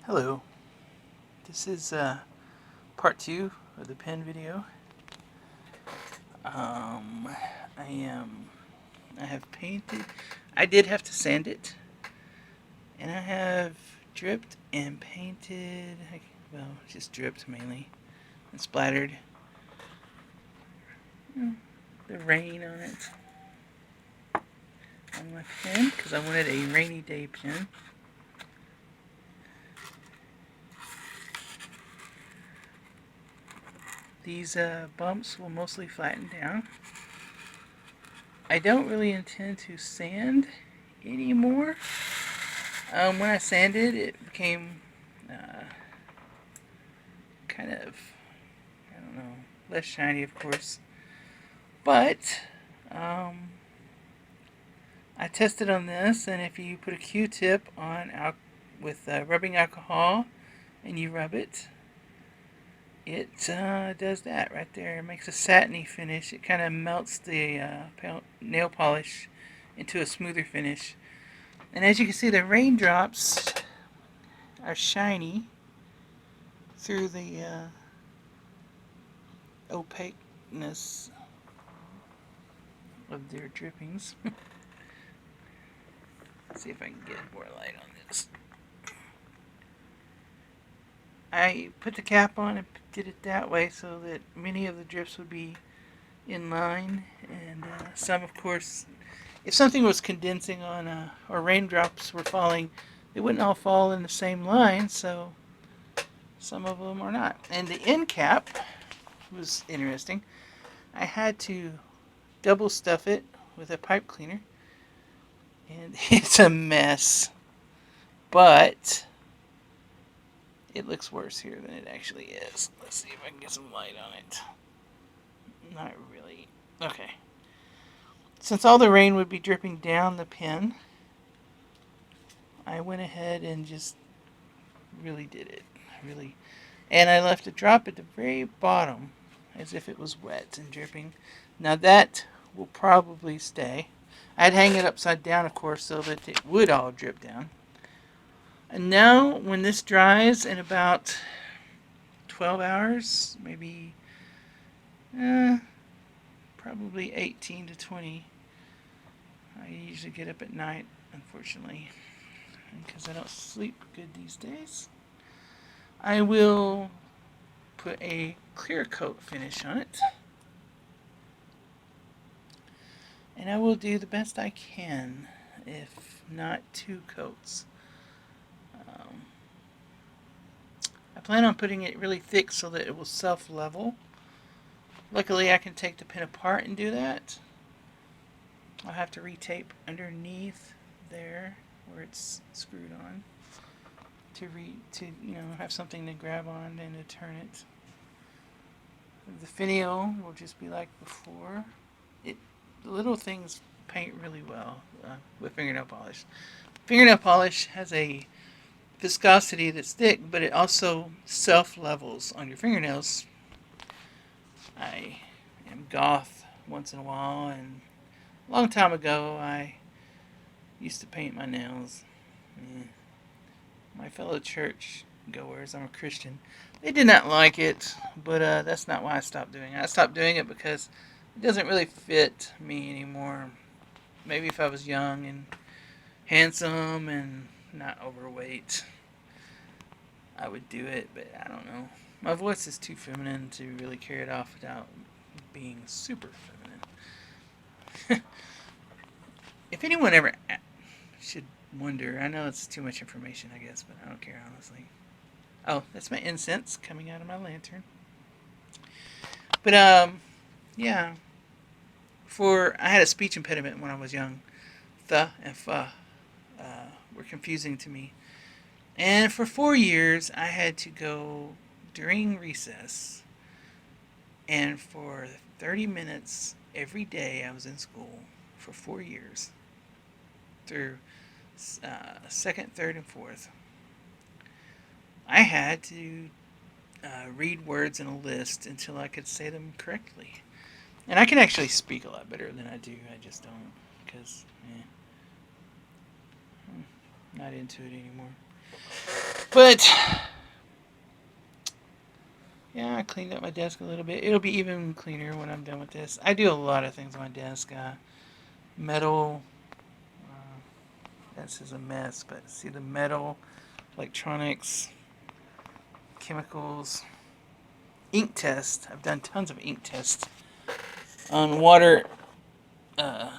Hello, this is part 2 of the pen video. I have painted, I did have to sand it, and I have dripped and painted, well, just dripped mainly, and splattered the rain on it, on my pen, because I wanted a rainy day pen. These bumps will mostly flatten down. I don't really intend to sand anymore. When I sanded, it became kind of, I don't know, less shiny, of course. But I tested on this, and if you put a Q-tip on with rubbing alcohol and you rub it, it does that right there. It makes a satiny finish. It kind of melts the nail polish into a smoother finish. And as you can see, the raindrops are shiny through the opaqueness of their drippings. Let's see if I can get more light on this. I put the cap on and did it that way so that many of the drips would be in line, and some, of course, if something was condensing on or raindrops were falling, they wouldn't all fall in the same line, so some of them are not. And the end cap was interesting. I had to double stuff it with a pipe cleaner, and it's a mess, but it looks worse here than it actually is. Let's see if I can get some light on it. Not really. Okay. Since all the rain would be dripping down the pen, I went ahead and just really did it. Really. And I left a drop at the very bottom as if it was wet and dripping. Now that will probably stay. I'd hang it upside down, of course, so that it would all drip down. And now, when this dries in about 12 hours, maybe probably 18 to 20, I usually get up at night, unfortunately, because I don't sleep good these days. I will put a clear coat finish on it, and I will do the best I can, if not 2 coats. I plan on putting it really thick so that it will self-level. Luckily, I can take the pen apart and do that. I'll have to retape underneath there where it's screwed on to have something to grab on and to turn it. The finial will just be like before. The little things paint really well with fingernail polish. Fingernail polish has a viscosity that's thick, but it also self-levels on your fingernails. I am goth once in a while, and a long time ago I used to paint my nails. My fellow church goers, I'm a Christian, they did not like it, but that's not why I stopped doing it. I stopped doing it because it doesn't really fit me anymore. Maybe if I was young and handsome and not overweight, I would do it, but I don't know. My voice is too feminine to really carry it off without being super feminine. If anyone ever should wonder, I know it's too much information, I guess, but I don't care, honestly. Oh, that's my incense coming out of my lantern. But, yeah. I had a speech impediment when I was young. The and fa were confusing to me. And for 4 years, I had to go during recess, and for 30 minutes every day I was in school for 4 years through second, third, and fourth. I had to read words in a list until I could say them correctly. And I can actually speak a lot better than I do. I just don't, because I'm not into it anymore. But yeah, I cleaned up my desk a little bit. It'll be even cleaner when I'm done with this. I do a lot of things on my desk. Metal. This is a mess, but see the metal, electronics, chemicals, ink test. I've done tons of ink tests on water. Uh,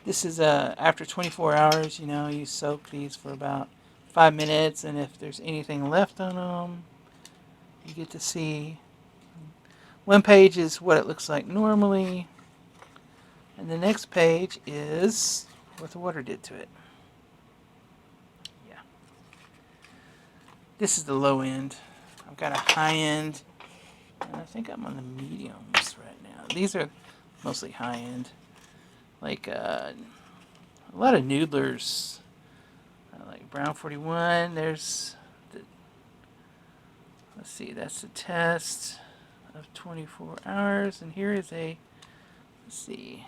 this is after 24 hours. You soak these for about 5 minutes, and if there's anything left on them, you get to see. One page is what it looks like normally, and the next page is what the water did to it. Yeah. This is the low end. I've got a high end, and I think I'm on the mediums right now. These are mostly high end. Like a lot of noodlers. Like Brown 41. Let's see, that's the test of 24 hours. And here is let's see.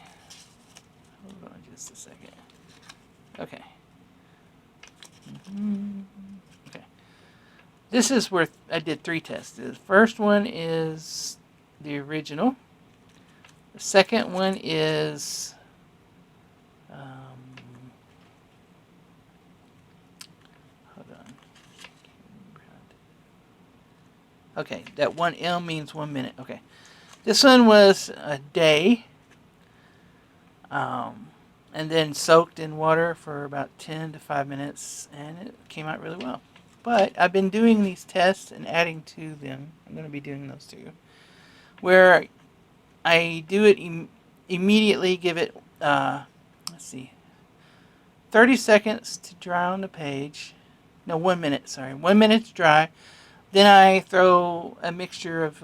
Hold on just a second. Okay. Okay. This is where I did 3 tests. The first one is the original. The second one is hold on. Okay, that 1 M means 1 minute. Okay. This one was a day. And then soaked in water for about 10 to 5 minutes, and it came out really well. But I've been doing these tests and adding to them. I'm going to be doing those too. Where I do it immediately, give it, let's see, 30 seconds to dry on the page. No, 1 minute, sorry. 1 minute to dry. Then I throw a mixture of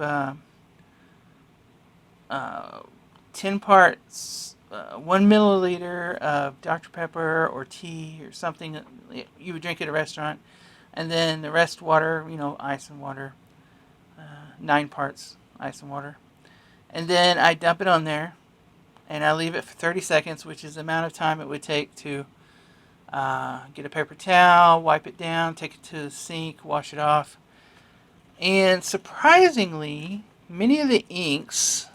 10 parts, 1 milliliter of Dr. Pepper or tea or something that you would drink at a restaurant. And then the rest water, ice and water. 9 parts ice and water. And then I dump it on there, and I leave it for 30 seconds, which is the amount of time it would take to get a paper towel, wipe it down, take it to the sink, wash it off. And surprisingly, many of the inks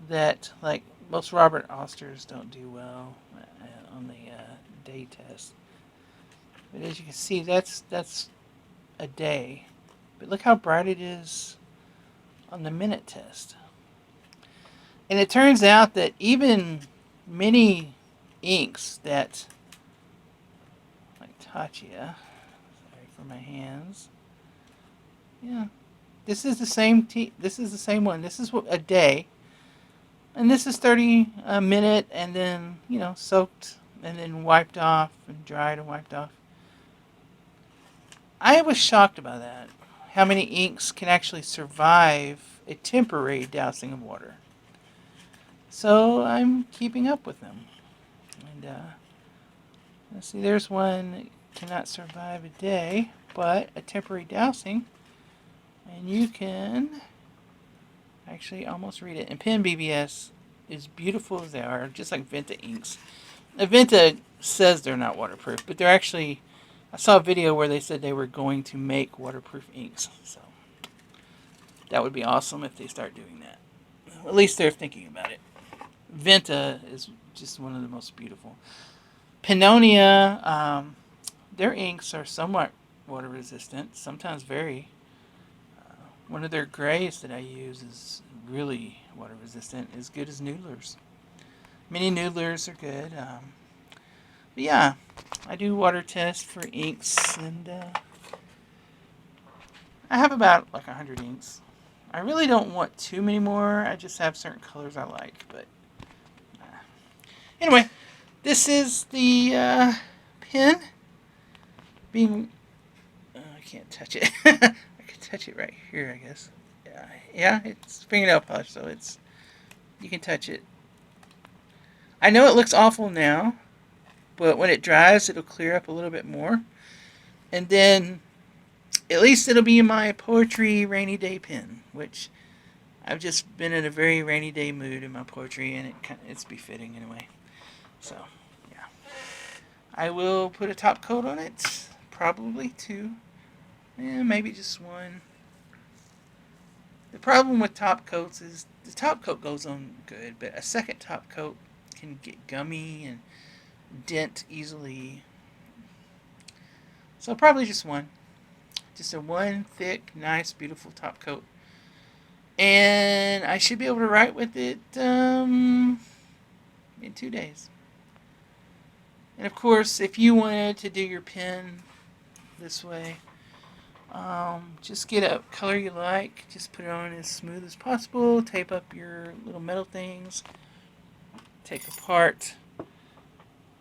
that, like most Robert Osters, don't do well on the day test. But as you can see, that's a day. But look how bright it is on the minute test. And it turns out that even many inks that, like Tatcha, sorry for my hands. Yeah, this is the same this is the same one. This is a day. And this is 30 a minute, and then, soaked, and then wiped off, and dried and wiped off. I was shocked by that. How many inks can actually survive a temporary dousing of water. So I'm keeping up with them. And let's see, there's one that cannot survive a day, but a temporary dousing. And you can actually almost read it. And Pen BBS, as beautiful as they are, just like Venta inks. Venta says they're not waterproof, but they're actually, I saw a video where they said they were going to make waterproof inks. So that would be awesome if they start doing that. At least they're thinking about it. Venta is just one of the most beautiful. Pannonia, their inks are somewhat water resistant, sometimes very. One of their grays that I use is really water resistant, as good as Noodlers. Mini Noodlers are good. But yeah, I do water tests for inks, and I have about like 100 inks. I really don't want too many more. I just have certain colors I like. But anyway, this is the pen. I can't touch it. Touch it right here, I guess. Yeah, it's fingernail polish, so you can touch it. I know it looks awful now, but when it dries, it'll clear up a little bit more, and then at least it'll be my poetry rainy day pen, which I've just been in a very rainy day mood in my poetry, and it's befitting anyway. So yeah, I will put a top coat on it, probably 2. Maybe just 1. The problem with top coats is the top coat goes on good, but a second top coat can get gummy and dent easily. So probably just 1. Just a 1 thick, nice, beautiful top coat. And I should be able to write with it in 2 days. And of course, if you wanted to do your pen this way, just get a color you like. Just put it on as smooth as possible. Tape up your little metal things. Take apart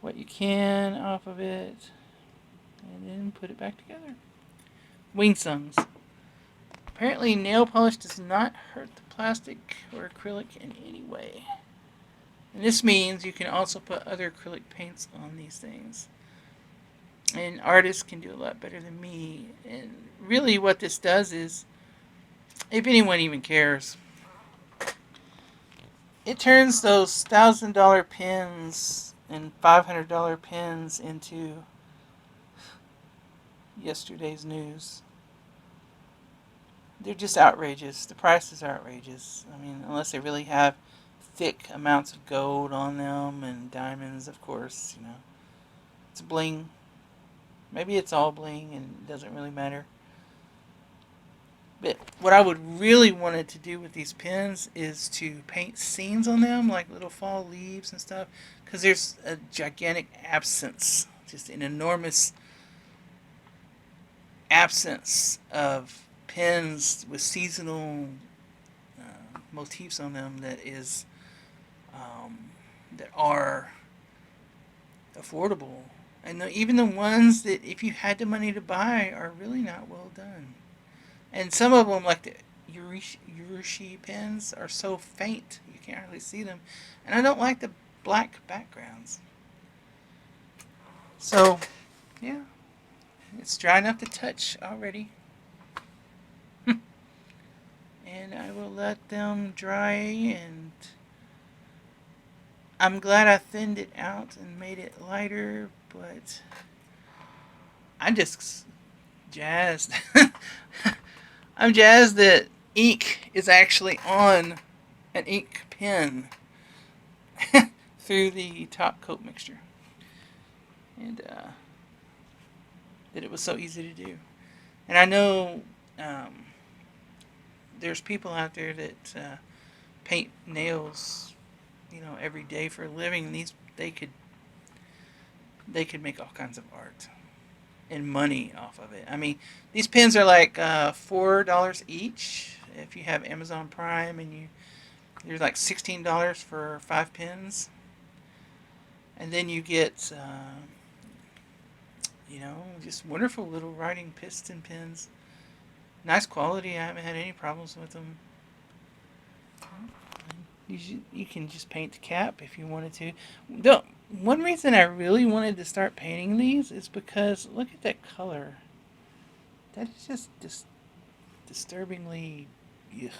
what you can off of it. And then put it back together. Wing songs. Apparently nail polish does not hurt the plastic or acrylic in any way. And this means you can also put other acrylic paints on these things. And artists can do a lot better than me. And really what this does is, if anyone even cares, it turns those $1,000 pens and $500 pens into yesterday's news. They're just outrageous. The price is outrageous. I mean, unless they really have thick amounts of gold on them and diamonds, of course, It's bling. Maybe it's all bling and it doesn't really matter. But what I would really wanted to do with these pens is to paint scenes on them, like little fall leaves and stuff, because there's a gigantic absence, just an enormous absence of pens with seasonal motifs on them that are affordable, and even the ones that if you had the money to buy are really not well done. And some of them, like the Urushi pens, are so faint you can't hardly see them, and I don't like the black backgrounds. So yeah, it's dry enough to touch already. And I will let them dry, and I'm glad I thinned it out and made it lighter, but I'm just jazzed. I'm jazzed that ink is actually on an ink pen through the top coat mixture. And that it was so easy to do. And I know there's people out there that paint nails, every day for a living. They could make all kinds of art and money off of it. I mean, these pens are like $4 each if you have Amazon Prime, and there's like $16 for 5 pens, and then you get just wonderful little writing piston pens. Nice quality. I haven't had any problems with them. You can just paint the cap if you wanted to. One reason I really wanted to start painting these is because look at that color. That is just disturbingly. Ugh.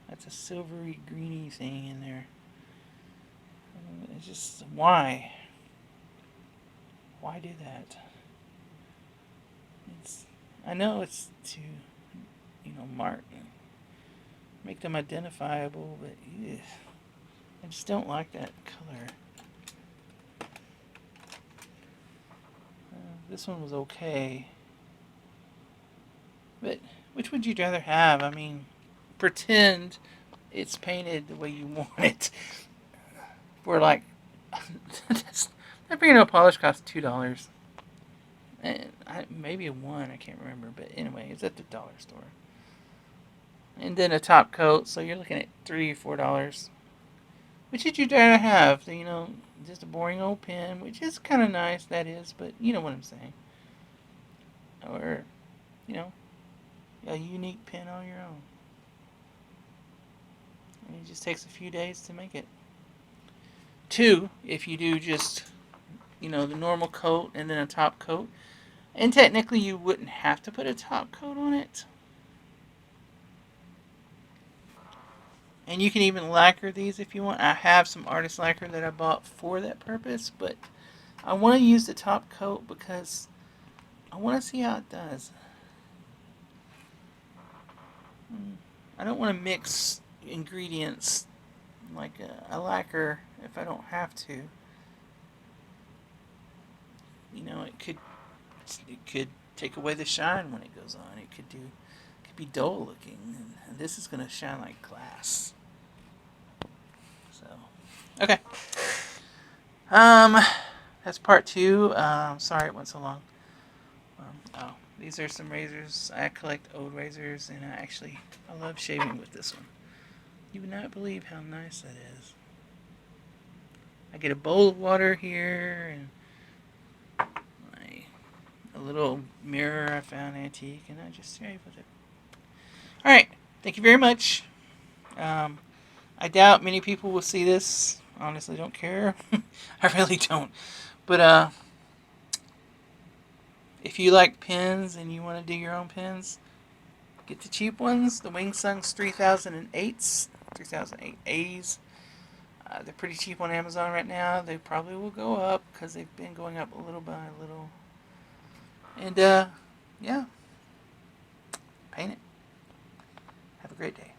That's a silvery greeny thing in there. It's just why? Why do that? I know it's to, mark, make them identifiable, but I just don't like that color. This one was okay. But which would you rather have? I mean, pretend it's painted the way you want it. For like, that fingernail polish costs $2. And maybe a 1, I can't remember. But anyway, it's at the dollar store. And then a top coat, so you're looking at $3 or $4. Which would you rather have? Just a boring old pen, which is kind of nice, that is, but you know what I'm saying. Or, a unique pen on your own. And it just takes a few days to make it. 2, if you do just, the normal coat and then a top coat. And technically you wouldn't have to put a top coat on it. And you can even lacquer these if you want. I have some artist lacquer that I bought for that purpose, but I want to use the top coat because I want to see how it does. I don't want to mix ingredients like a lacquer if I don't have to. You know, it could take away the shine when it goes on. It could be dull looking, and this is gonna shine like glass. So, okay. Um, that's part two. Sorry it went so long. Oh, these are some razors. I collect old razors, and I love shaving with this one. You would not believe how nice that is. I get a bowl of water here, and a little mirror I found antique, and I just shave with it. All right, thank you very much. I doubt many people will see this. Honestly, don't care. I really don't. But if you like pens and you want to do your own pens, get the cheap ones. The Wing Sun's 3008s, 3008 A's. They're pretty cheap on Amazon right now. They probably will go up because they've been going up a little by little. And yeah, paint it. Have a great day.